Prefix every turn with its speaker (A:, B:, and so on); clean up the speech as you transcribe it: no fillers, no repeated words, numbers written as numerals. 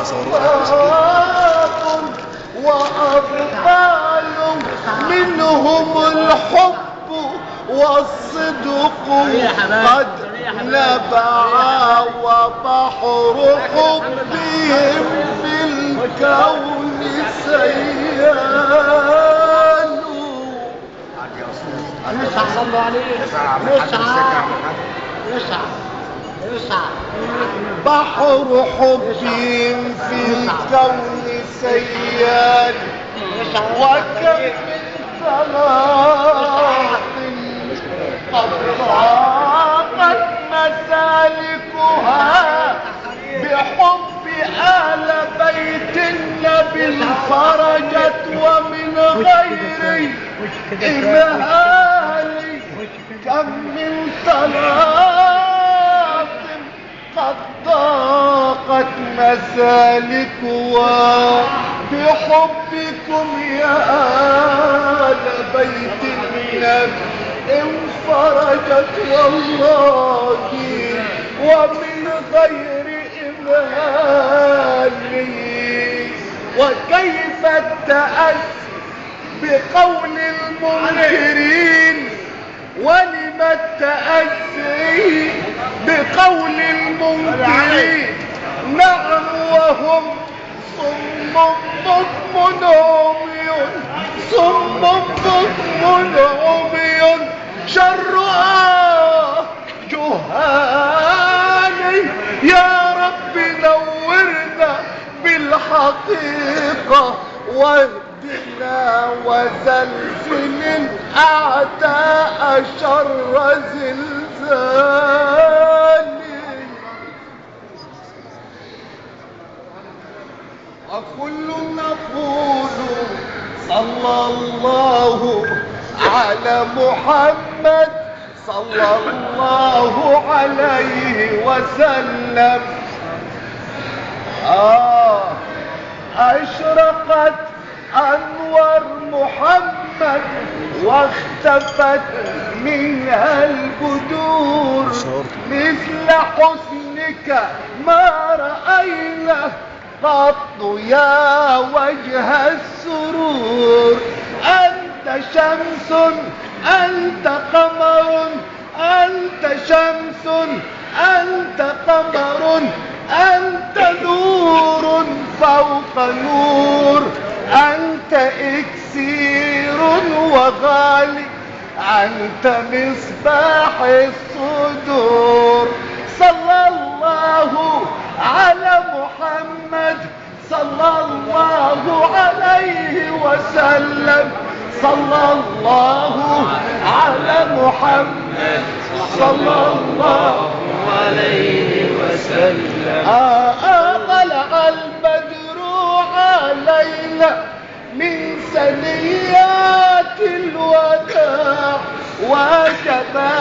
A: أصفاق وأبطال منهم الحب والصدق قد نبعا وبحر حبهم في الكون سيال.
B: صلوا عليه. يسعى
A: بحر حبهم في الكون سيال. وكم من صلاة قد ضاقت مسالكها بحب آل بيت النبي الفرجت ومن غير إمهال. كم من صلاة قد ضاقت مسالكها بحبكم يا آل بيت النبي انفرجت والله ومن غير إمهال. وكيف التأسي بقول المنكرين ولم التأسي بقول المنكرين؟ نعم وهم صم بكم عمي صم بكم عمي شر جهالي. يا رب نورنا بالحقيقة واهدنا وزلزل الأعداء شر زلزال. وكل نقول صلى الله على محمد صلى الله عليه وسلم. أشرقت أنوار محمد واختفت منها البدور. مثل حسنك ما رأينا قط يا وجه السرور. أنت شمس أنت قمر أنت شمس أنت قمر أنت نور فوق نور. أنت إكسير وغالي أنت مصباح الصدور. صلى الله على محمد صلى الله عليه وسلم. صلى الله على محمد صلى الله عليه وسلم. طلع البدر علينا من ثنيات الوداع وجب